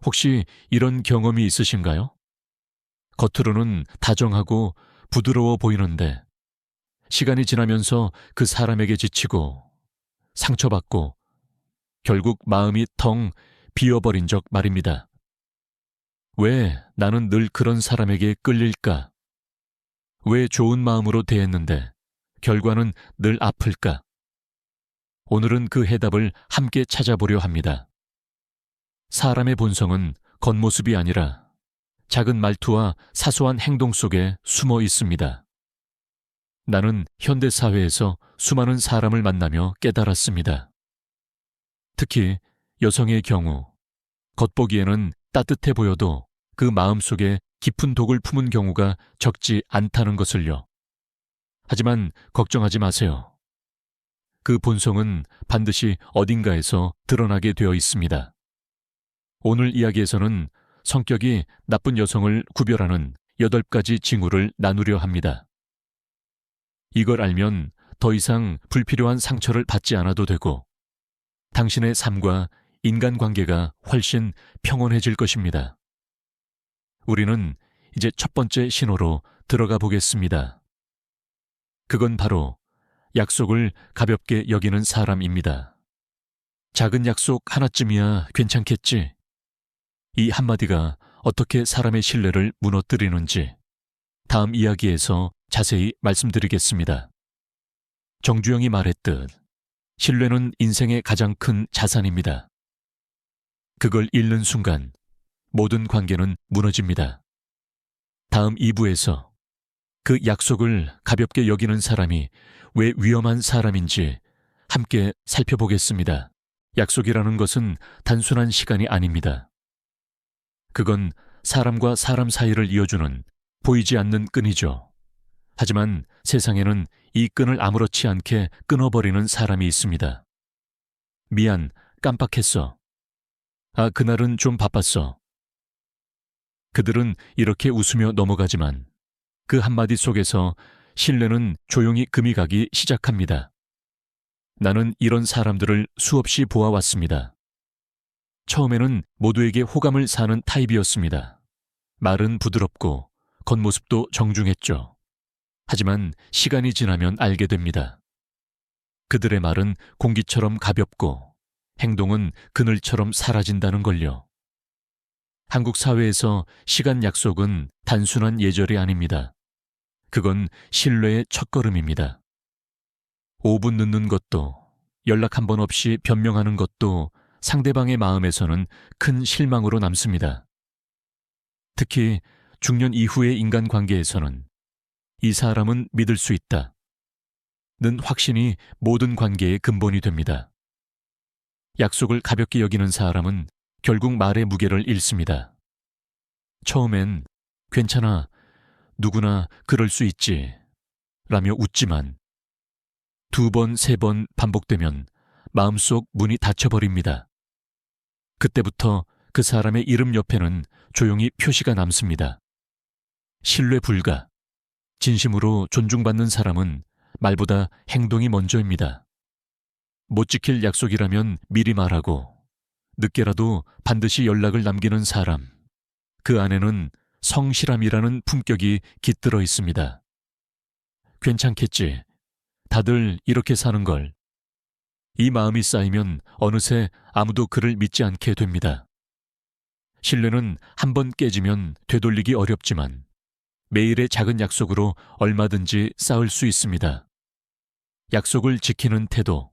혹시 이런 경험이 있으신가요? 겉으로는 다정하고 부드러워 보이는데 시간이 지나면서 그 사람에게 지치고 상처받고 결국 마음이 텅 비어버린 적 말입니다. 왜 나는 늘 그런 사람에게 끌릴까? 왜 좋은 마음으로 대했는데 결과는 늘 아플까? 오늘은 그 해답을 함께 찾아보려 합니다. 사람의 본성은 겉모습이 아니라 작은 말투와 사소한 행동 속에 숨어 있습니다. 나는 현대사회에서 수많은 사람을 만나며 깨달았습니다. 특히 여성의 경우, 겉보기에는 따뜻해 보여도 그 마음속에 깊은 독을 품은 경우가 적지 않다는 것을요. 하지만 걱정하지 마세요. 그 본성은 반드시 어딘가에서 드러나게 되어 있습니다. 오늘 이야기에서는 성격이 나쁜 여성을 구별하는 8가지 징후를 나누려 합니다. 이걸 알면 더 이상 불필요한 상처를 받지 않아도 되고 당신의 삶과 인간관계가 훨씬 평온해질 것입니다. 우리는 이제 첫 번째 신호로 들어가 보겠습니다. 그건 바로 약속을 가볍게 여기는 사람입니다. 작은 약속 하나쯤이야 괜찮겠지? 이 한마디가 어떻게 사람의 신뢰를 무너뜨리는지 다음 이야기에서 자세히 말씀드리겠습니다. 정주영이 말했듯 신뢰는 인생의 가장 큰 자산입니다. 그걸 잃는 순간 모든 관계는 무너집니다. 다음 2부에서 그 약속을 가볍게 여기는 사람이 왜 위험한 사람인지 함께 살펴보겠습니다. 약속이라는 것은 단순한 시간이 아닙니다. 그건 사람과 사람 사이를 이어주는 보이지 않는 끈이죠. 하지만 세상에는 이 끈을 아무렇지 않게 끊어버리는 사람이 있습니다. 미안, 깜빡했어. 아, 그날은 좀 바빴어. 그들은 이렇게 웃으며 넘어가지만 그 한마디 속에서 신뢰는 조용히 금이 가기 시작합니다. 나는 이런 사람들을 수없이 보아왔습니다. 처음에는 모두에게 호감을 사는 타입이었습니다. 말은 부드럽고 겉모습도 정중했죠. 하지만 시간이 지나면 알게 됩니다. 그들의 말은 공기처럼 가볍고 행동은 그늘처럼 사라진다는 걸요. 한국 사회에서 시간 약속은 단순한 예절이 아닙니다. 그건 신뢰의 첫걸음입니다. 5분 늦는 것도, 연락 한 번 없이 변명하는 것도 상대방의 마음에서는 큰 실망으로 남습니다. 특히 중년 이후의 인간관계에서는 이 사람은 믿을 수 있다 는 확신이 모든 관계의 근본이 됩니다. 약속을 가볍게 여기는 사람은 결국 말의 무게를 잃습니다. 처음엔 괜찮아, 누구나 그럴 수 있지 라며 웃지만 2번, 3번 반복되면 마음속 문이 닫혀버립니다. 그때부터 그 사람의 이름 옆에는 조용히 표시가 남습니다. 신뢰 불가. 진심으로 존중받는 사람은 말보다 행동이 먼저입니다. 못 지킬 약속이라면 미리 말하고 늦게라도 반드시 연락을 남기는 사람. 그 안에는 성실함이라는 품격이 깃들어 있습니다. 괜찮겠지. 다들 이렇게 사는 걸. 이 마음이 쌓이면 어느새 아무도 그를 믿지 않게 됩니다. 신뢰는 한 번 깨지면 되돌리기 어렵지만 매일의 작은 약속으로 얼마든지 쌓을 수 있습니다. 약속을 지키는 태도.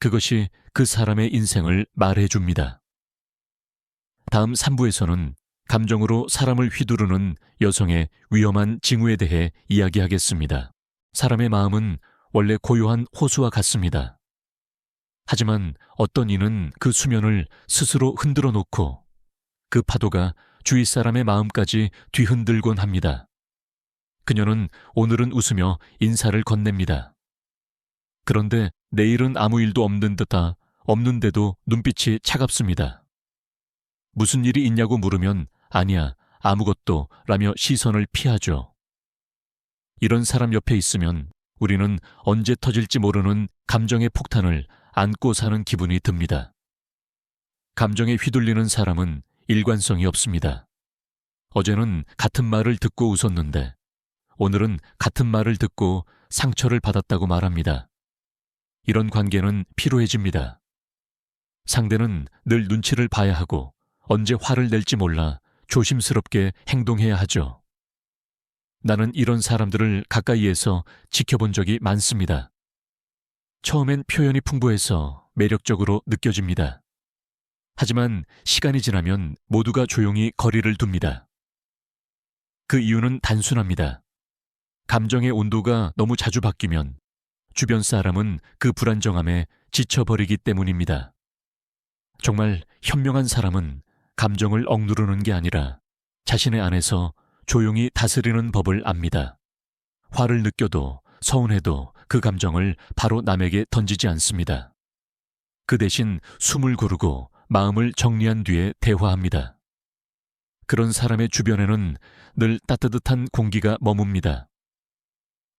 그것이 그 사람의 인생을 말해줍니다. 다음 3부에서는 감정으로 사람을 휘두르는 여성의 위험한 징후에 대해 이야기하겠습니다. 사람의 마음은 원래 고요한 호수와 같습니다. 하지만 어떤 이는 그 수면을 스스로 흔들어 놓고 그 파도가 주위 사람의 마음까지 뒤흔들곤 합니다. 그녀는 오늘은 웃으며 인사를 건넵니다. 그런데 내일은 아무 일도 없는 듯하 없는데도 눈빛이 차갑습니다. 무슨 일이 있냐고 물으면 아니야, 아무것도 라며 시선을 피하죠. 이런 사람 옆에 있으면 우리는 언제 터질지 모르는 감정의 폭탄을 안고 사는 기분이 듭니다. 감정에 휘둘리는 사람은 일관성이 없습니다. 어제는 같은 말을 듣고 웃었는데 오늘은 같은 말을 듣고 상처를 받았다고 말합니다. 이런 관계는 피로해집니다. 상대는 늘 눈치를 봐야 하고 언제 화를 낼지 몰라 조심스럽게 행동해야 하죠. 나는 이런 사람들을 가까이에서 지켜본 적이 많습니다. 처음엔 표현이 풍부해서 매력적으로 느껴집니다. 하지만 시간이 지나면 모두가 조용히 거리를 둡니다. 그 이유는 단순합니다. 감정의 온도가 너무 자주 바뀌면 주변 사람은 그 불안정함에 지쳐버리기 때문입니다. 정말 현명한 사람은 감정을 억누르는 게 아니라 자신의 안에서 조용히 다스리는 법을 압니다. 화를 느껴도 서운해도 그 감정을 바로 남에게 던지지 않습니다. 그 대신 숨을 고르고 마음을 정리한 뒤에 대화합니다. 그런 사람의 주변에는 늘 따뜻한 공기가 머뭅니다.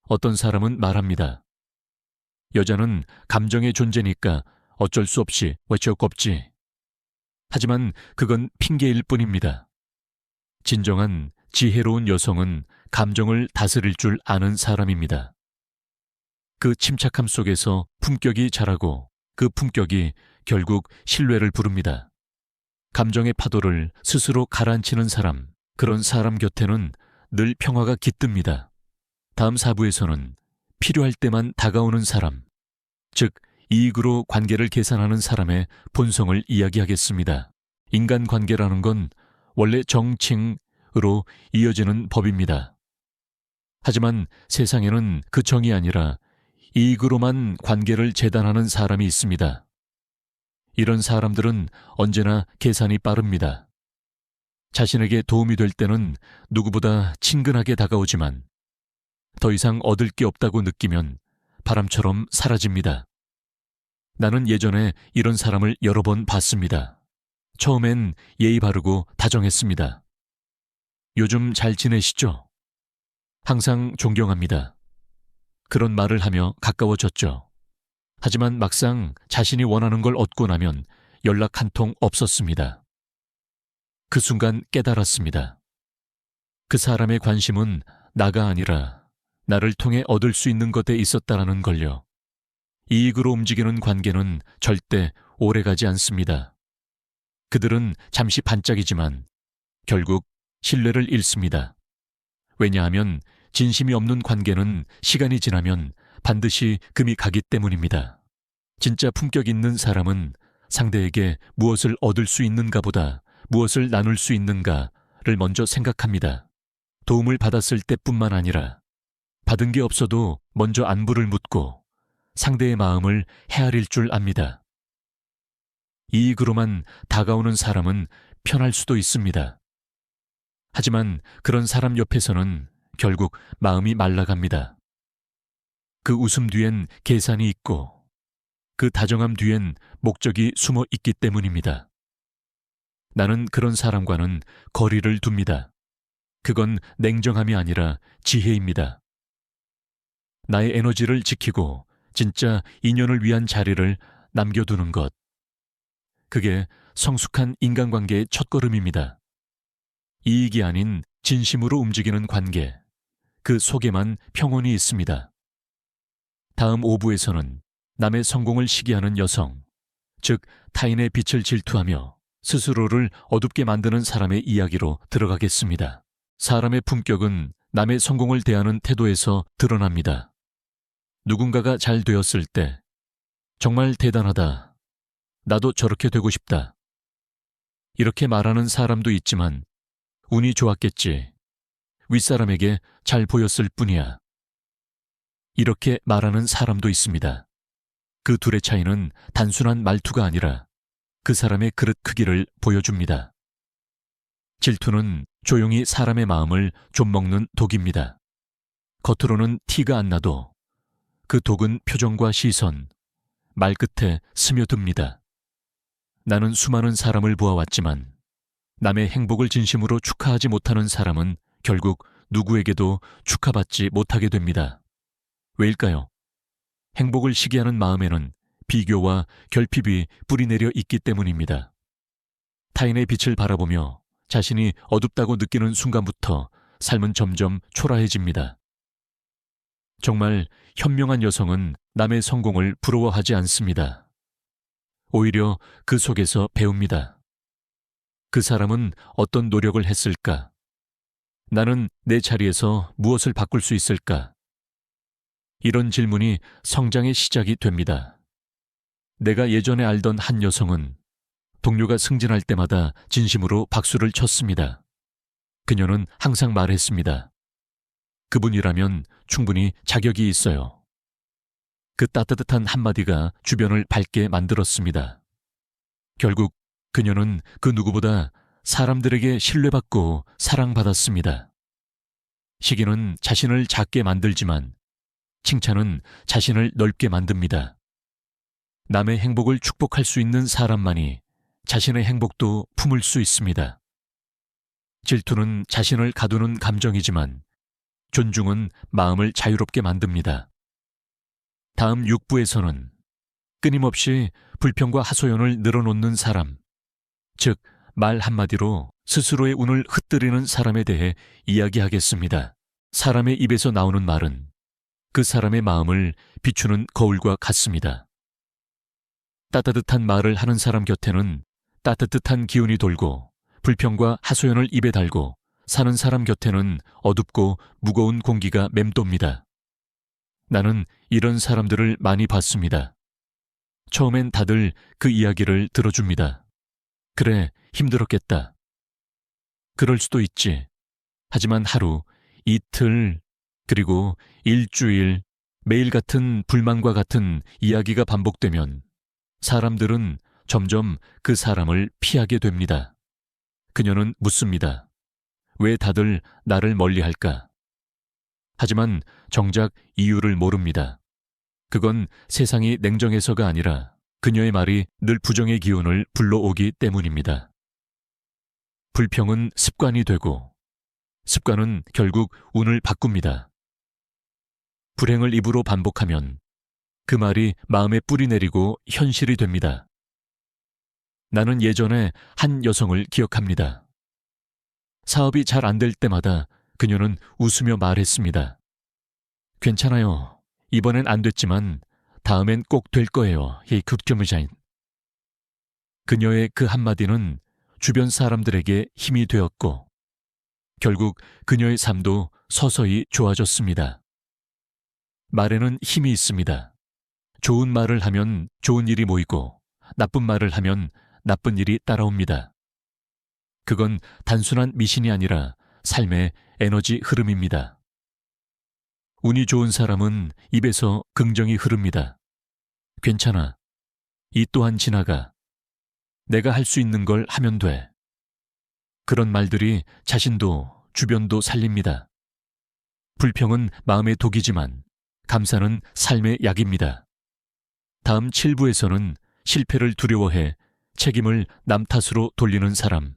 어떤 사람은 말합니다. 여자는 감정의 존재니까 어쩔 수 없이 외쳐꼽지. 하지만 그건 핑계일 뿐입니다. 진정한 지혜로운 여성은 감정을 다스릴 줄 아는 사람입니다. 그 침착함 속에서 품격이 자라고 그 품격이 결국 신뢰를 부릅니다. 감정의 파도를 스스로 가라앉히는 사람, 그런 사람 곁에는 늘 평화가 깃듭니다. 다음 4부에서는 필요할 때만 다가오는 사람, 즉 이익으로 관계를 계산하는 사람의 본성을 이야기하겠습니다. 인간관계라는 건 원래 정칭으로 이어지는 법입니다. 하지만 세상에는 그 정이 아니라 이익으로만 관계를 재단하는 사람이 있습니다. 이런 사람들은 언제나 계산이 빠릅니다. 자신에게 도움이 될 때는 누구보다 친근하게 다가오지만 더 이상 얻을 게 없다고 느끼면 바람처럼 사라집니다. 나는 예전에 이런 사람을 여러 번 봤습니다. 처음엔 예의 바르고 다정했습니다. 요즘 잘 지내시죠? 항상 존경합니다. 그런 말을 하며 가까워졌죠. 하지만 막상 자신이 원하는 걸 얻고 나면 연락 한 통 없었습니다. 그 순간 깨달았습니다. 그 사람의 관심은 나가 아니라 나를 통해 얻을 수 있는 것에 있었다라는 걸요. 이익으로 움직이는 관계는 절대 오래가지 않습니다. 그들은 잠시 반짝이지만 결국 신뢰를 잃습니다. 왜냐하면 진심이 없는 관계는 시간이 지나면 반드시 금이 가기 때문입니다. 진짜 품격 있는 사람은 상대에게 무엇을 얻을 수 있는가 보다 무엇을 나눌 수 있는가를 먼저 생각합니다. 도움을 받았을 때뿐만 아니라 받은 게 없어도 먼저 안부를 묻고 상대의 마음을 헤아릴 줄 압니다. 이익으로만 다가오는 사람은 편할 수도 있습니다. 하지만 그런 사람 옆에서는 결국 마음이 말라갑니다. 그 웃음 뒤엔 계산이 있고 그 다정함 뒤엔 목적이 숨어 있기 때문입니다. 나는 그런 사람과는 거리를 둡니다. 그건 냉정함이 아니라 지혜입니다. 나의 에너지를 지키고 진짜 인연을 위한 자리를 남겨두는 것. 그게 성숙한 인간관계의 첫걸음입니다. 이익이 아닌 진심으로 움직이는 관계. 그 속에만 평온이 있습니다. 다음 5부에서는 남의 성공을 시기하는 여성, 즉 타인의 빛을 질투하며 스스로를 어둡게 만드는 사람의 이야기로 들어가겠습니다. 사람의 품격은 남의 성공을 대하는 태도에서 드러납니다. 누군가가 잘 되었을 때 정말 대단하다. 나도 저렇게 되고 싶다. 이렇게 말하는 사람도 있지만 운이 좋았겠지. 윗사람에게 잘 보였을 뿐이야. 이렇게 말하는 사람도 있습니다. 그 둘의 차이는 단순한 말투가 아니라 그 사람의 그릇 크기를 보여줍니다. 질투는 조용히 사람의 마음을 좀먹는 독입니다. 겉으로는 티가 안 나도 그 독은 표정과 시선, 말끝에 스며듭니다. 나는 수많은 사람을 보아왔지만 남의 행복을 진심으로 축하하지 못하는 사람은 결국 누구에게도 축하받지 못하게 됩니다. 왜일까요? 행복을 시기하는 마음에는 비교와 결핍이 뿌리내려 있기 때문입니다. 타인의 빛을 바라보며 자신이 어둡다고 느끼는 순간부터 삶은 점점 초라해집니다. 정말 현명한 여성은 남의 성공을 부러워하지 않습니다. 오히려 그 속에서 배웁니다. 그 사람은 어떤 노력을 했을까? 나는 내 자리에서 무엇을 바꿀 수 있을까? 이런 질문이 성장의 시작이 됩니다. 내가 예전에 알던 한 여성은 동료가 승진할 때마다 진심으로 박수를 쳤습니다. 그녀는 항상 말했습니다. 그분이라면 충분히 자격이 있어요. 그 따뜻한 한마디가 주변을 밝게 만들었습니다. 결국 그녀는 그 누구보다 사람들에게 신뢰받고 사랑받았습니다. 시기는 자신을 작게 만들지만 칭찬은 자신을 넓게 만듭니다. 남의 행복을 축복할 수 있는 사람만이 자신의 행복도 품을 수 있습니다. 질투는 자신을 가두는 감정이지만 존중은 마음을 자유롭게 만듭니다. 다음 6부에서는 끊임없이 불평과 하소연을 늘어놓는 사람, 즉 말 한마디로 스스로의 운을 흩뜨리는 사람에 대해 이야기하겠습니다. 사람의 입에서 나오는 말은 그 사람의 마음을 비추는 거울과 같습니다. 따뜻한 말을 하는 사람 곁에는 따뜻한 기운이 돌고 불평과 하소연을 입에 달고 사는 사람 곁에는 어둡고 무거운 공기가 맴돕니다. 나는 이런 사람들을 많이 봤습니다. 처음엔 다들 그 이야기를 들어줍니다. 그래, 힘들었겠다. 그럴 수도 있지. 하지만 하루, 이틀, 그리고 일주일, 매일 같은 불만과 같은 이야기가 반복되면 사람들은 점점 그 사람을 피하게 됩니다. 그녀는 묻습니다. 왜 다들 나를 멀리할까? 하지만 정작 이유를 모릅니다. 그건 세상이 냉정해서가 아니라 그녀의 말이 늘 부정의 기운을 불러오기 때문입니다. 불평은 습관이 되고 습관은 결국 운을 바꿉니다. 불행을 입으로 반복하면 그 말이 마음에 뿌리 내리고 현실이 됩니다. 나는 예전에 한 여성을 기억합니다. 사업이 잘 안 될 때마다 그녀는 웃으며 말했습니다. 괜찮아요. 이번엔 안 됐지만 다음엔 꼭 될 거예요. 극점의자인. 그녀의 그 한마디는 주변 사람들에게 힘이 되었고 결국 그녀의 삶도 서서히 좋아졌습니다. 말에는 힘이 있습니다. 좋은 말을 하면 좋은 일이 모이고 나쁜 말을 하면 나쁜 일이 따라옵니다. 그건 단순한 미신이 아니라 삶의 에너지 흐름입니다. 운이 좋은 사람은 입에서 긍정이 흐릅니다. 괜찮아. 이 또한 지나가. 내가 할 수 있는 걸 하면 돼. 그런 말들이 자신도 주변도 살립니다. 불평은 마음의 독이지만 감사는 삶의 약입니다. 다음 7부에서는 실패를 두려워해 책임을 남 탓으로 돌리는 사람,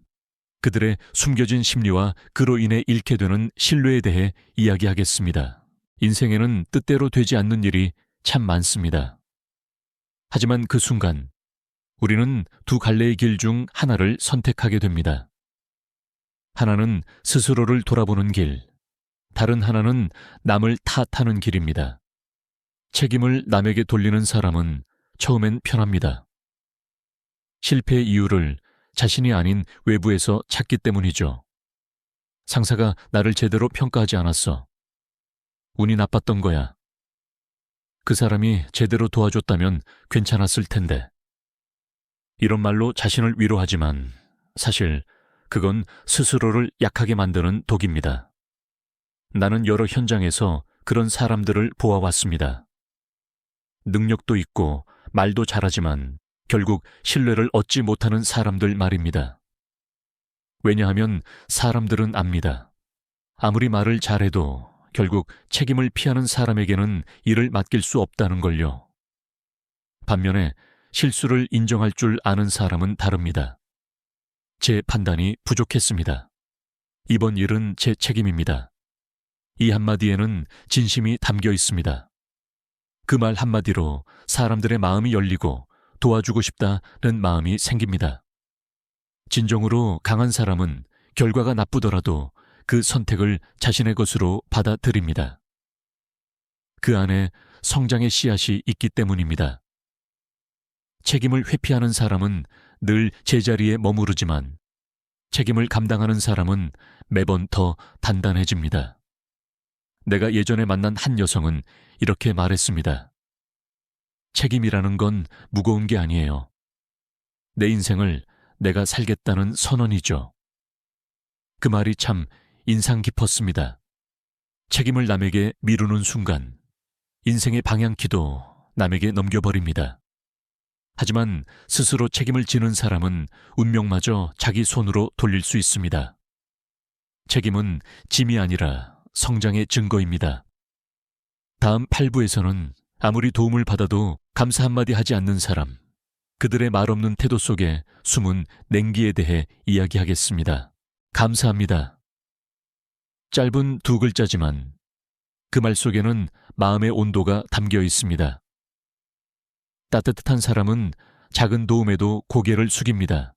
그들의 숨겨진 심리와 그로 인해 잃게 되는 신뢰에 대해 이야기하겠습니다. 인생에는 뜻대로 되지 않는 일이 참 많습니다. 하지만 그 순간 우리는 두 갈래의 길 중 하나를 선택하게 됩니다. 하나는 스스로를 돌아보는 길, 다른 하나는 남을 탓하는 길입니다. 책임을 남에게 돌리는 사람은 처음엔 편합니다. 실패의 이유를 자신이 아닌 외부에서 찾기 때문이죠. 상사가 나를 제대로 평가하지 않았어. 운이 나빴던 거야. 그 사람이 제대로 도와줬다면 괜찮았을 텐데. 이런 말로 자신을 위로하지만 사실 그건 스스로를 약하게 만드는 독입니다. 나는 여러 현장에서 그런 사람들을 보아왔습니다. 능력도 있고 말도 잘하지만 결국 신뢰를 얻지 못하는 사람들 말입니다. 왜냐하면 사람들은 압니다. 아무리 말을 잘해도 결국 책임을 피하는 사람에게는 일을 맡길 수 없다는 걸요. 반면에 실수를 인정할 줄 아는 사람은 다릅니다. 제 판단이 부족했습니다. 이번 일은 제 책임입니다. 이 한마디에는 진심이 담겨 있습니다. 그 말 한마디로 사람들의 마음이 열리고 도와주고 싶다는 마음이 생깁니다. 진정으로 강한 사람은 결과가 나쁘더라도 그 선택을 자신의 것으로 받아들입니다. 그 안에 성장의 씨앗이 있기 때문입니다. 책임을 회피하는 사람은 늘 제자리에 머무르지만 책임을 감당하는 사람은 매번 더 단단해집니다. 내가 예전에 만난 한 여성은 이렇게 말했습니다. 책임이라는 건 무거운 게 아니에요. 내 인생을 내가 살겠다는 선언이죠. 그 말이 참 인상 깊었습니다. 책임을 남에게 미루는 순간 인생의 방향키도 남에게 넘겨버립니다. 하지만 스스로 책임을 지는 사람은 운명마저 자기 손으로 돌릴 수 있습니다. 책임은 짐이 아니라 성장의 증거입니다. 다음 8부에서는 아무리 도움을 받아도 감사 한마디 하지 않는 사람, 그들의 말없는 태도 속에 숨은 냉기에 대해 이야기하겠습니다. 감사합니다. 짧은 2글자지만 그 말 속에는 마음의 온도가 담겨 있습니다. 따뜻한 사람은 작은 도움에도 고개를 숙입니다.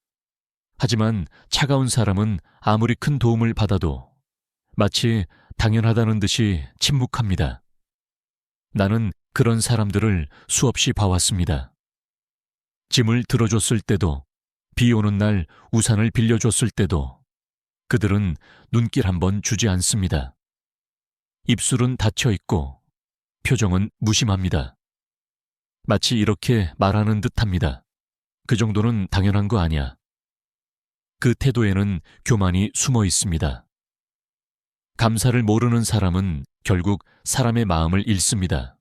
하지만 차가운 사람은 아무리 큰 도움을 받아도 마치 당연하다는 듯이 침묵합니다. 나는 그런 사람들을 수없이 봐왔습니다. 짐을 들어줬을 때도, 비 오는 날 우산을 빌려줬을 때도 그들은 눈길 한번 주지 않습니다. 입술은 닫혀 있고 표정은 무심합니다. 마치 이렇게 말하는 듯합니다. 그 정도는 당연한 거 아니야. 그 태도에는 교만이 숨어 있습니다. 감사를 모르는 사람은 결국 사람의 마음을 잃습니다.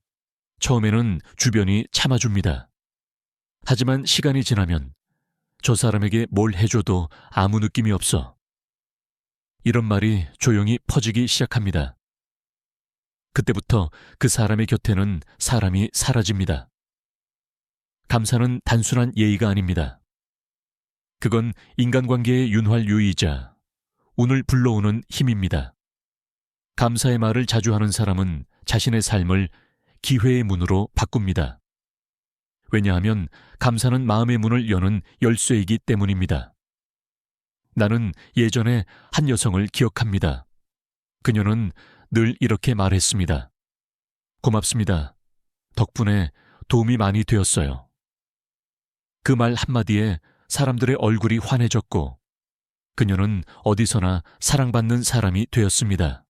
처음에는 주변이 참아줍니다. 하지만 시간이 지나면 저 사람에게 뭘 해줘도 아무 느낌이 없어. 이런 말이 조용히 퍼지기 시작합니다. 그때부터 그 사람의 곁에는 사람이 사라집니다. 감사는 단순한 예의가 아닙니다. 그건 인간관계의 윤활유이자 운을 불러오는 힘입니다. 감사의 말을 자주 하는 사람은 자신의 삶을 기회의 문으로 바꿉니다. 왜냐하면 감사는 마음의 문을 여는 열쇠이기 때문입니다. 나는 예전에 한 여성을 기억합니다. 그녀는 늘 이렇게 말했습니다. 고맙습니다. 덕분에 도움이 많이 되었어요. 그 말 한마디에 사람들의 얼굴이 환해졌고 그녀는 어디서나 사랑받는 사람이 되었습니다.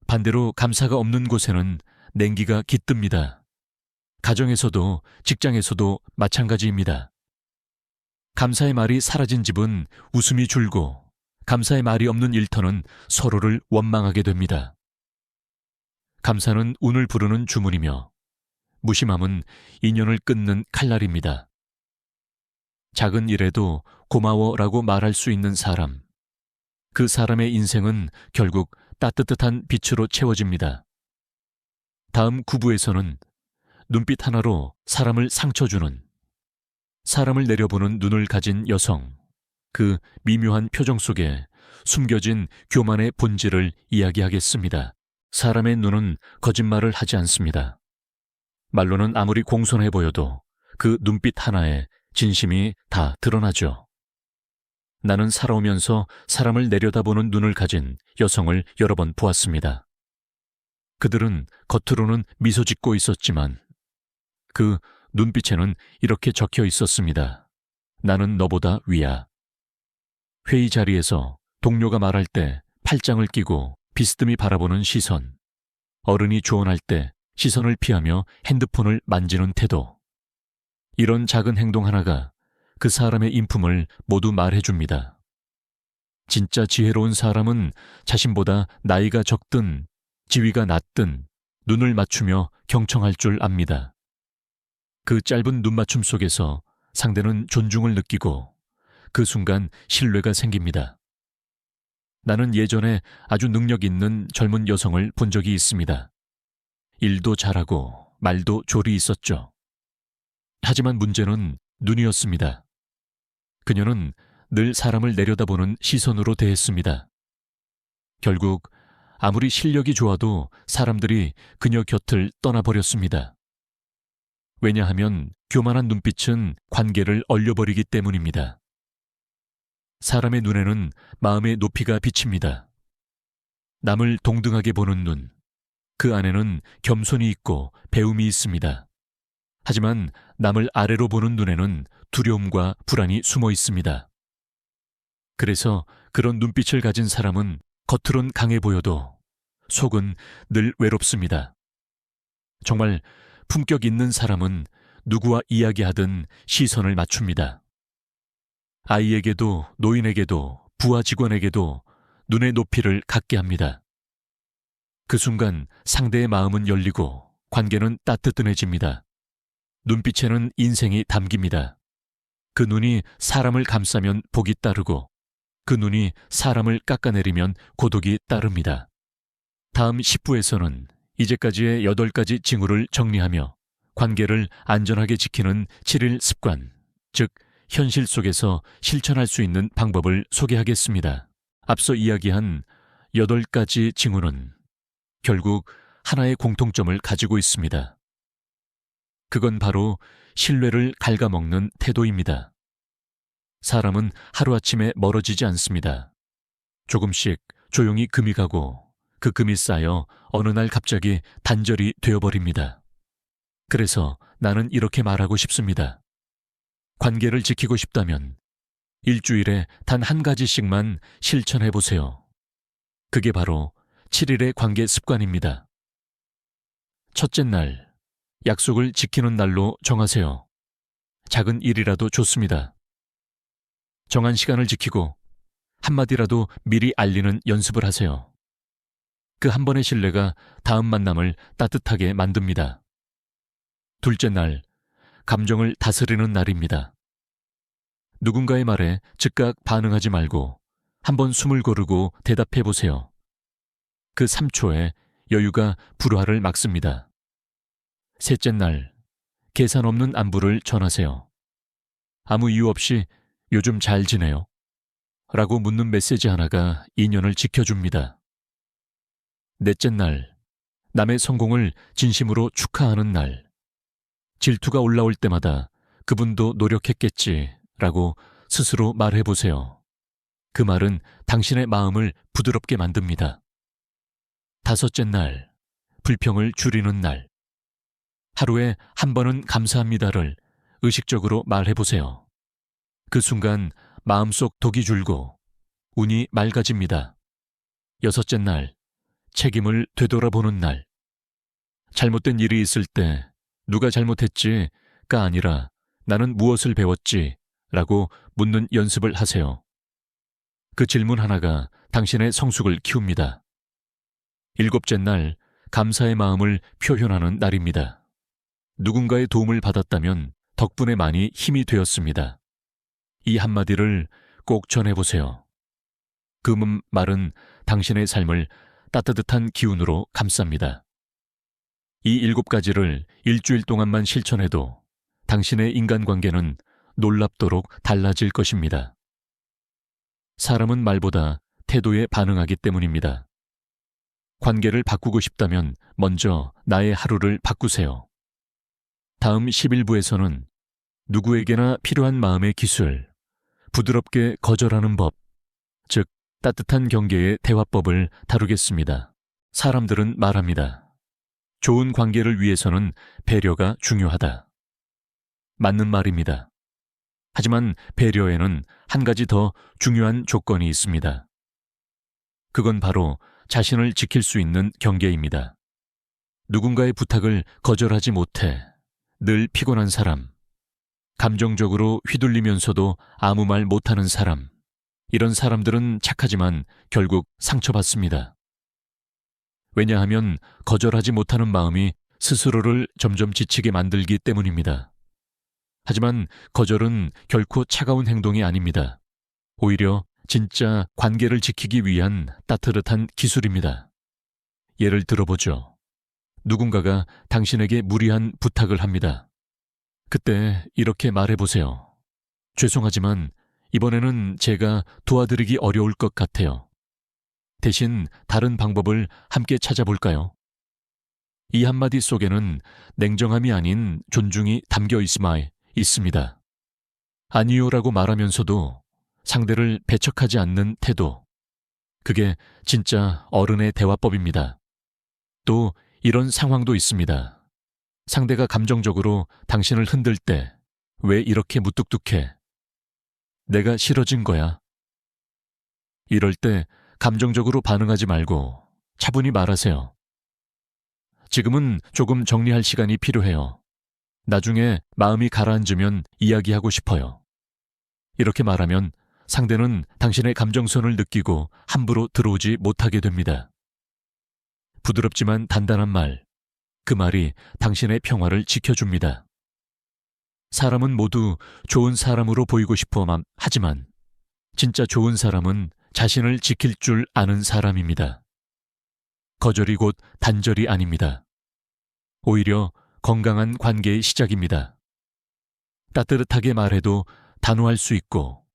반대로 감사가 없는 곳에는 냉기가 깃듭니다. 가정에서도 직장에서도 마찬가지입니다. 감사의 말이 사라진 집은 웃음이 줄고 감사의 말이 없는 일터는 서로를 원망하게 됩니다. 감사는 운을 부르는 주문이며 무심함은 인연을 끊는 칼날입니다. 작은 일에도 고마워라고 말할 수 있는 사람, 그 사람의 인생은 결국 따뜻한 빛으로 채워집니다. 다음 9부에서는 눈빛 하나로 사람을 상처 주는, 사람을 내려보는 눈을 가진 여성, 그 미묘한 표정 속에 숨겨진 교만의 본질을 이야기하겠습니다. 사람의 눈은 거짓말을 하지 않습니다. 말로는 아무리 공손해 보여도 그 눈빛 하나에 진심이 다 드러나죠. 나는 살아오면서 사람을 내려다보는 눈을 가진 여성을 여러 번 보았습니다. 그들은 겉으로는 미소 짓고 있었지만 그 눈빛에는 이렇게 적혀 있었습니다. 나는 너보다 위야. 회의 자리에서 동료가 말할 때 팔짱을 끼고 비스듬히 바라보는 시선, 어른이 조언할 때 시선을 피하며 핸드폰을 만지는 태도. 이런 작은 행동 하나가 그 사람의 인품을 모두 말해줍니다. 진짜 지혜로운 사람은 자신보다 나이가 적든 지위가 낮든 눈을 맞추며 경청할 줄 압니다. 그 짧은 눈맞춤 속에서 상대는 존중을 느끼고 그 순간 신뢰가 생깁니다. 나는 예전에 아주 능력 있는 젊은 여성을 본 적이 있습니다. 일도 잘하고 말도 조리 있었죠. 하지만 문제는 눈이었습니다. 그녀는 늘 사람을 내려다보는 시선으로 대했습니다. 결국 아무리 실력이 좋아도 사람들이 그녀 곁을 떠나버렸습니다. 왜냐하면 교만한 눈빛은 관계를 얼려버리기 때문입니다. 사람의 눈에는 마음의 높이가 비칩니다. 남을 동등하게 보는 눈, 그 안에는 겸손이 있고 배움이 있습니다. 하지만 남을 아래로 보는 눈에는 두려움과 불안이 숨어 있습니다. 그래서 그런 눈빛을 가진 사람은 겉으론 강해 보여도 속은 늘 외롭습니다. 정말 품격 있는 사람은 누구와 이야기하든 시선을 맞춥니다. 아이에게도 노인에게도 부하 직원에게도 눈의 높이를 갖게 합니다. 그 순간 상대의 마음은 열리고 관계는 따뜻해집니다. 눈빛에는 인생이 담깁니다. 그 눈이 사람을 감싸면 복이 따르고 그 눈이 사람을 깎아내리면 고독이 따릅니다. 다음 10부에서는 이제까지의 8가지 징후를 정리하며 관계를 안전하게 지키는 7일 습관, 즉 현실 속에서 실천할 수 있는 방법을 소개하겠습니다. 앞서 이야기한 8가지 징후는 결국 하나의 공통점을 가지고 있습니다. 그건 바로 신뢰를 갉아먹는 태도입니다. 사람은 하루아침에 멀어지지 않습니다. 조금씩 조용히 금이 가고 그 금이 쌓여 어느 날 갑자기 단절이 되어버립니다. 그래서 나는 이렇게 말하고 싶습니다. 관계를 지키고 싶다면 일주일에 단 한 가지씩만 실천해보세요. 그게 바로 7일의 관계 습관입니다. 첫째 날, 약속을 지키는 날로 정하세요. 작은 일이라도 좋습니다. 정한 시간을 지키고 한마디라도 미리 알리는 연습을 하세요. 그 한 번의 신뢰가 다음 만남을 따뜻하게 만듭니다. 둘째 날, 감정을 다스리는 날입니다. 누군가의 말에 즉각 반응하지 말고 한번 숨을 고르고 대답해 보세요. 그 3초에 여유가 불화를 막습니다. 셋째 날, 계산 없는 안부를 전하세요. 아무 이유 없이 요즘 잘 지내요? 라고 묻는 메시지 하나가 인연을 지켜줍니다. 넷째 날, 남의 성공을 진심으로 축하하는 날. 질투가 올라올 때마다 그분도 노력했겠지 라고 스스로 말해보세요. 그 말은 당신의 마음을 부드럽게 만듭니다. 다섯째 날, 불평을 줄이는 날. 하루에 한 번은 감사합니다를 의식적으로 말해보세요. 그 순간 마음속 독이 줄고 운이 맑아집니다. 여섯째 날, 책임을 되돌아보는 날. 잘못된 일이 있을 때 누가 잘못했지가 아니라 나는 무엇을 배웠지? 라고 묻는 연습을 하세요. 그 질문 하나가 당신의 성숙을 키웁니다. 일곱째 날, 감사의 마음을 표현하는 날입니다. 누군가의 도움을 받았다면 덕분에 많이 힘이 되었습니다. 이 한마디를 꼭 전해보세요. 그 말은 당신의 삶을 따뜻한 기운으로 감쌉니다. 이 7가지를 일주일 동안만 실천해도 당신의 인간관계는 놀랍도록 달라질 것입니다. 사람은 말보다 태도에 반응하기 때문입니다. 관계를 바꾸고 싶다면 먼저 나의 하루를 바꾸세요. 다음 11부에서는 누구에게나 필요한 마음의 기술, 부드럽게 거절하는 법, 즉 따뜻한 경계의 대화법을 다루겠습니다. 사람들은 말합니다. 좋은 관계를 위해서는 배려가 중요하다. 맞는 말입니다. 하지만 배려에는 한 가지 더 중요한 조건이 있습니다. 그건 바로 자신을 지킬 수 있는 경계입니다. 누군가의 부탁을 거절하지 못해 늘 피곤한 사람, 감정적으로 휘둘리면서도 아무 말 못하는 사람, 이런 사람들은 착하지만 결국 상처받습니다. 왜냐하면 거절하지 못하는 마음이 스스로를 점점 지치게 만들기 때문입니다. 하지만 거절은 결코 차가운 행동이 아닙니다. 오히려 진짜 관계를 지키기 위한 따뜻한 기술입니다. 예를 들어보죠. 누군가가 당신에게 무리한 부탁을 합니다. 그때 이렇게 말해보세요. 죄송하지만 이번에는 제가 도와드리기 어려울 것 같아요. 대신 다른 방법을 함께 찾아볼까요? 이 한마디 속에는 냉정함이 아닌 존중이 담겨 있습니다. 아니요라고 말하면서도 상대를 배척하지 않는 태도. 그게 진짜 어른의 대화법입니다. 또 이런 상황도 있습니다. 상대가 감정적으로 당신을 흔들 때 왜 이렇게 무뚝뚝해? 내가 싫어진 거야. 이럴 때 감정적으로 반응하지 말고 차분히 말하세요. 지금은 조금 정리할 시간이 필요해요. 나중에 마음이 가라앉으면 이야기하고 싶어요. 이렇게 말하면 상대는 당신의 감정선을 느끼고 함부로 들어오지 못하게 됩니다. 부드럽지만 단단한 말, 그 말이 당신의 평화를 지켜줍니다. 사람은 모두 좋은 사람으로 보이고 싶어만 하지만 진짜 좋은 사람은 자신을 지킬 줄 아는 사람입니다. 거절이 곧 단절이 아닙니다. 오히려 건강한 관계의 시작입니다. 따뜻하게 말해도 단호할 수 있고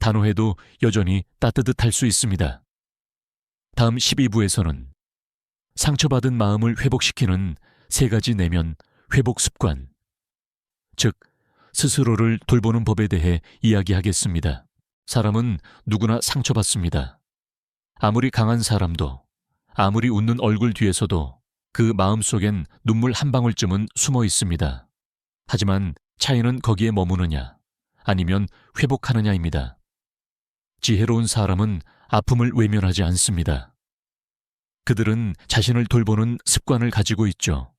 단호해도 여전히 따뜻할 수 있습니다. 다음 12부에서는 상처받은 마음을 회복시키는 3가지 내면 회복 습관, 즉 스스로를 돌보는 법에 대해 이야기하겠습니다. 사람은 누구나 상처받습니다. 아무리 강한 사람도, 아무리 웃는 얼굴 뒤에서도 그 마음속엔 눈물 한 방울쯤은 숨어 있습니다. 하지만 차이는 거기에 머무느냐, 아니면 회복하느냐입니다. 지혜로운 사람은 아픔을 외면하지 않습니다. 그들은 자신을 돌보는 습관을 가지고 있죠.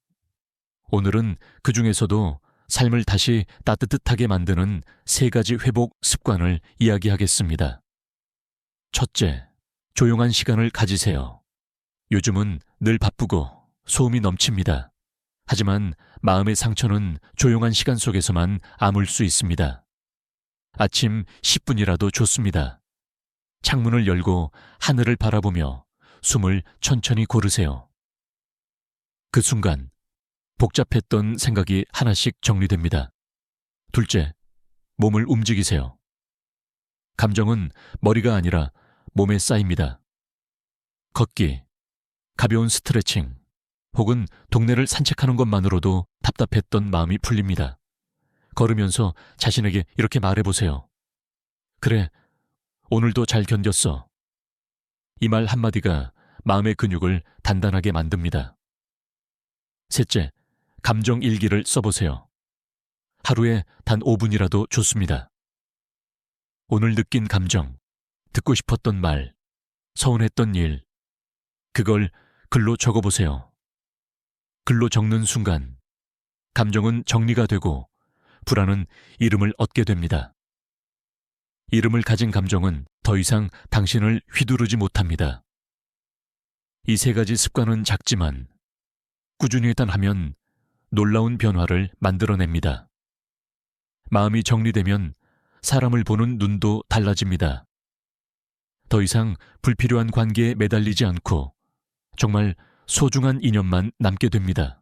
오늘은 그 중에서도 삶을 다시 따뜻하게 만드는 3가지 회복 습관을 이야기하겠습니다. 첫째, 조용한 시간을 가지세요. 요즘은 늘 바쁘고 소음이 넘칩니다. 하지만 마음의 상처는 조용한 시간 속에서만 아물 수 있습니다. 아침 10분이라도 좋습니다. 창문을 열고 하늘을 바라보며 숨을 천천히 고르세요. 그 순간 복잡했던 생각이 하나씩 정리됩니다. 둘째, 몸을 움직이세요. 감정은 머리가 아니라 몸에 쌓입니다. 걷기, 가벼운 스트레칭, 혹은 동네를 산책하는 것만으로도 답답했던 마음이 풀립니다. 걸으면서 자신에게 이렇게 말해보세요. 그래, 오늘도 잘 견뎠어. 이 말 한마디가 마음의 근육을 단단하게 만듭니다. 셋째, 감정 일기를 써보세요. 하루에 단 5분이라도 좋습니다. 오늘 느낀 감정, 듣고 싶었던 말, 서운했던 일, 그걸 글로 적어보세요. 글로 적는 순간, 감정은 정리가 되고 불안은 이름을 얻게 됩니다. 이름을 가진 감정은 더 이상 당신을 휘두르지 못합니다. 이 3가지 습관은 작지만 꾸준히 하면 놀라운 변화를 만들어냅니다. 마음이 정리되면 사람을 보는 눈도 달라집니다. 더 이상 불필요한 관계에 매달리지 않고 정말 소중한 인연만 남게 됩니다.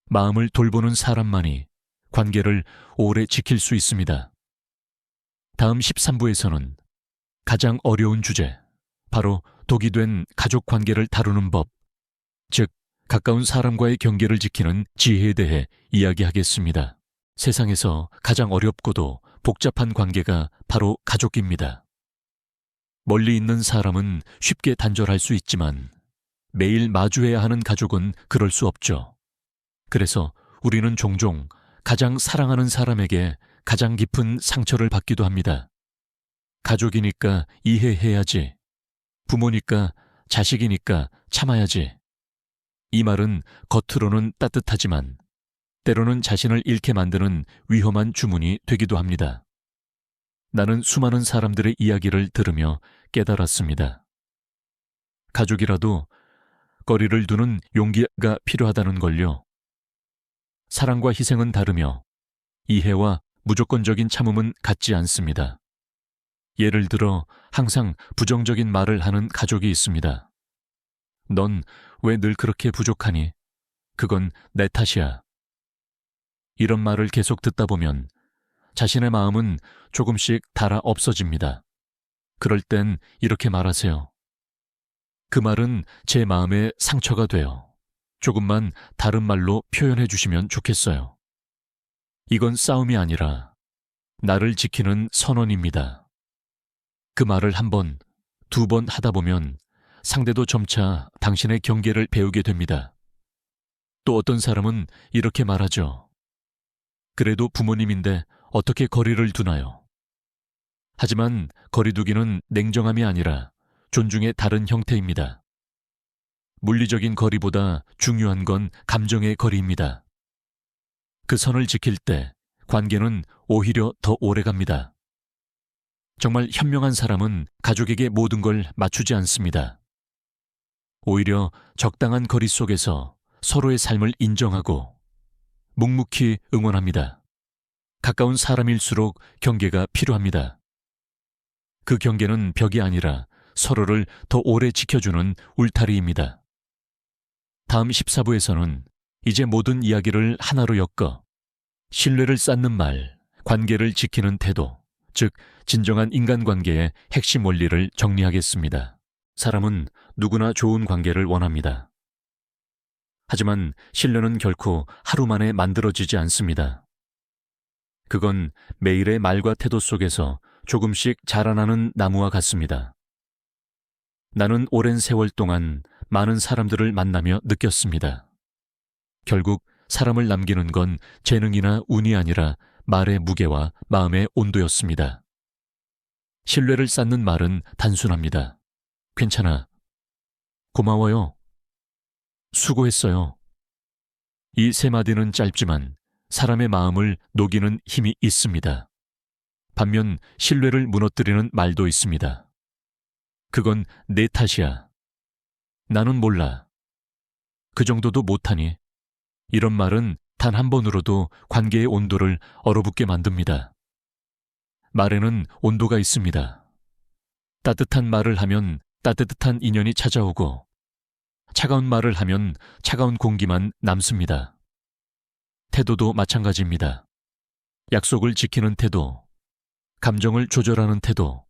마음을 돌보는 사람만이 관계를 오래 지킬 수 있습니다. 다음 13부에서는 가장 어려운 주제, 바로 독이 된 가족 관계를 다루는 법, 즉 가까운 사람과의 경계를 지키는 지혜에 대해 이야기하겠습니다. 세상에서 가장 어렵고도 복잡한 관계가 바로 가족입니다. 멀리 있는 사람은 쉽게 단절할 수 있지만 매일 마주해야 하는 가족은 그럴 수 없죠. 그래서 우리는 종종 가장 사랑하는 사람에게 가장 깊은 상처를 받기도 합니다. 가족이니까 이해해야지. 부모니까, 자식이니까 참아야지. 이 말은 겉으로는 따뜻하지만 때로는 자신을 잃게 만드는 위험한 주문이 되기도 합니다. 나는 수많은 사람들의 이야기를 들으며 깨달았습니다. 가족이라도 거리를 두는 용기가 필요하다는 걸요. 사랑과 희생은 다르며 이해와 무조건적인 참음은 같지 않습니다. 예를 들어 항상 부정적인 말을 하는 가족이 있습니다. 넌 왜 늘 그렇게 부족하니? 그건 내 탓이야. 이런 말을 계속 듣다 보면 자신의 마음은 조금씩 닳아 없어집니다. 그럴 땐 이렇게 말하세요. 그 말은 제 마음에 상처가 돼요. 조금만 다른 말로 표현해 주시면 좋겠어요. 이건 싸움이 아니라 나를 지키는 선언입니다. 그 말을 한 번, 두 번 하다 보면 상대도 점차 당신의 경계를 배우게 됩니다. 또 어떤 사람은 이렇게 말하죠. 그래도 부모님인데 어떻게 거리를 두나요? 하지만 거리두기는 냉정함이 아니라 존중의 다른 형태입니다. 물리적인 거리보다 중요한 건 감정의 거리입니다. 그 선을 지킬 때 관계는 오히려 더 오래 갑니다. 정말 현명한 사람은 가족에게 모든 걸 맞추지 않습니다. 오히려 적당한 거리 속에서 서로의 삶을 인정하고 묵묵히 응원합니다. 가까운 사람일수록 경계가 필요합니다. 그 경계는 벽이 아니라 서로를 더 오래 지켜주는 울타리입니다. 다음 14부에서는 이제 모든 이야기를 하나로 엮어 신뢰를 쌓는 말, 관계를 지키는 태도, 즉 진정한 인간관계의 핵심 원리를 정리하겠습니다. 사람은 누구나 좋은 관계를 원합니다. 하지만 신뢰는 결코 하루 만에 만들어지지 않습니다. 그건 매일의 말과 태도 속에서 조금씩 자라나는 나무와 같습니다. 나는 오랜 세월 동안 많은 사람들을 만나며 느꼈습니다. 결국 사람을 남기는 건 재능이나 운이 아니라 말의 무게와 마음의 온도였습니다. 신뢰를 쌓는 말은 단순합니다. 괜찮아. 고마워요. 수고했어요. 이 세 마디는 짧지만 사람의 마음을 녹이는 힘이 있습니다. 반면 신뢰를 무너뜨리는 말도 있습니다. 그건 내 탓이야. 나는 몰라. 그 정도도 못하니. 이런 말은 단 한 번으로도 관계의 온도를 얼어붙게 만듭니다. 말에는 온도가 있습니다. 따뜻한 말을 하면 따뜻한 인연이 찾아오고 차가운 말을 하면 차가운 공기만 남습니다. 태도도 마찬가지입니다. 약속을 지키는 태도, 감정을 조절하는 태도,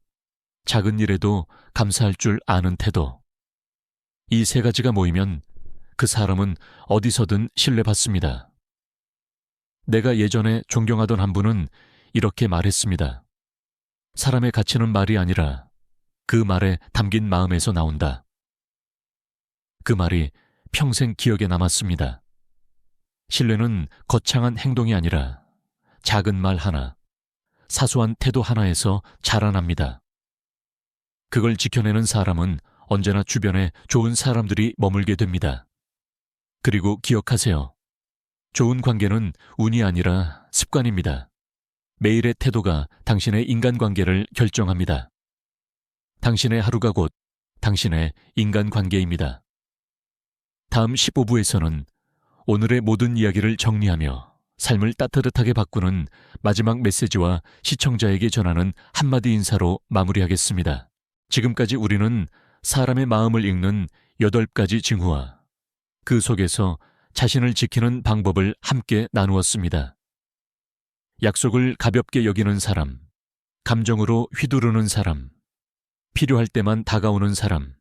작은 일에도 감사할 줄 아는 태도. 이 세 가지가 모이면 그 사람은 어디서든 신뢰받습니다. 내가 예전에 존경하던 한 분은 이렇게 말했습니다. 사람의 가치는 말이 아니라 그 말에 담긴 마음에서 나온다. 그 말이 평생 기억에 남았습니다. 신뢰는 거창한 행동이 아니라 작은 말 하나, 사소한 태도 하나에서 자라납니다. 그걸 지켜내는 사람은 언제나 주변에 좋은 사람들이 머물게 됩니다. 그리고 기억하세요. 좋은 관계는 운이 아니라 습관입니다. 매일의 태도가 당신의 인간관계를 결정합니다. 당신의 하루가 곧 당신의 인간관계입니다. 다음 15부에서는 오늘의 모든 이야기를 정리하며 삶을 따뜻하게 바꾸는 마지막 메시지와 시청자에게 전하는 한마디 인사로 마무리하겠습니다. 지금까지 우리는 사람의 마음을 읽는 8가지 징후와 그 속에서 자신을 지키는 방법을 함께 나누었습니다. 약속을 가볍게 여기는 사람, 감정으로 휘두르는 사람, 필요할 때만 다가오는 사람,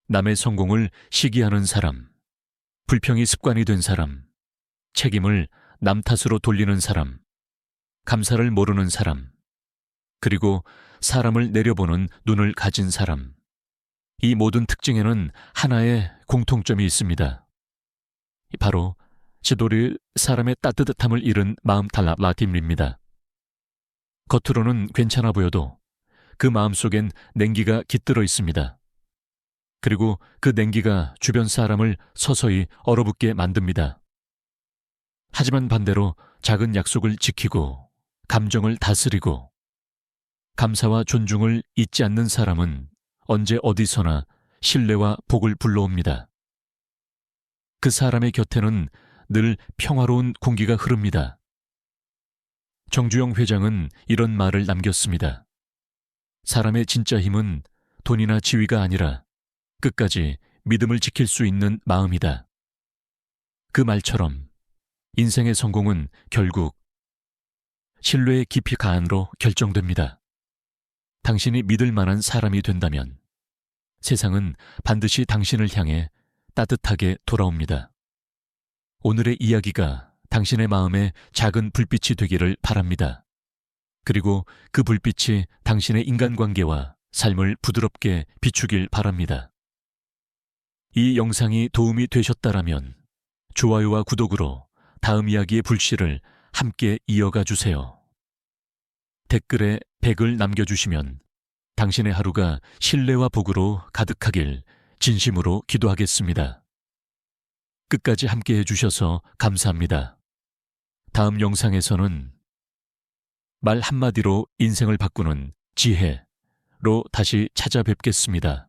남의 성공을 시기하는 사람, 불평이 습관이 된 사람, 책임을 남 탓으로 돌리는 사람, 감사를 모르는 사람, 그리고 사람을 내려보는 눈을 가진 사람. 이 모든 특징에는 하나의 공통점이 있습니다. 바로 지도리 사람의 따뜻함을 잃은 마음 탈락 라팀입니다. 겉으로는 괜찮아 보여도 그 마음속엔 냉기가 깃들어 있습니다. 그리고 그 냉기가 주변 사람을 서서히 얼어붙게 만듭니다. 하지만 반대로 작은 약속을 지키고 감정을 다스리고 감사와 존중을 잊지 않는 사람은 언제 어디서나 신뢰와 복을 불러옵니다. 그 사람의 곁에는 늘 평화로운 공기가 흐릅니다. 정주영 회장은 이런 말을 남겼습니다. 사람의 진짜 힘은 돈이나 지위가 아니라 끝까지 믿음을 지킬 수 있는 마음이다. 그 말처럼 인생의 성공은 결국 신뢰의 깊이 가안으로 결정됩니다. 당신이 믿을 만한 사람이 된다면 세상은 반드시 당신을 향해 따뜻하게 돌아옵니다. 오늘의 이야기가 당신의 마음에 작은 불빛이 되기를 바랍니다. 그리고 그 불빛이 당신의 인간관계와 삶을 부드럽게 비추길 바랍니다. 이 영상이 도움이 되셨다라면 좋아요와 구독으로 다음 이야기의 불씨를 함께 이어가 주세요. 댓글에 100을 남겨주시면 당신의 하루가 신뢰와 복으로 가득하길 진심으로 기도하겠습니다. 끝까지 함께 해주셔서 감사합니다. 다음 영상에서는 말 한마디로 인생을 바꾸는 지혜로 다시 찾아뵙겠습니다.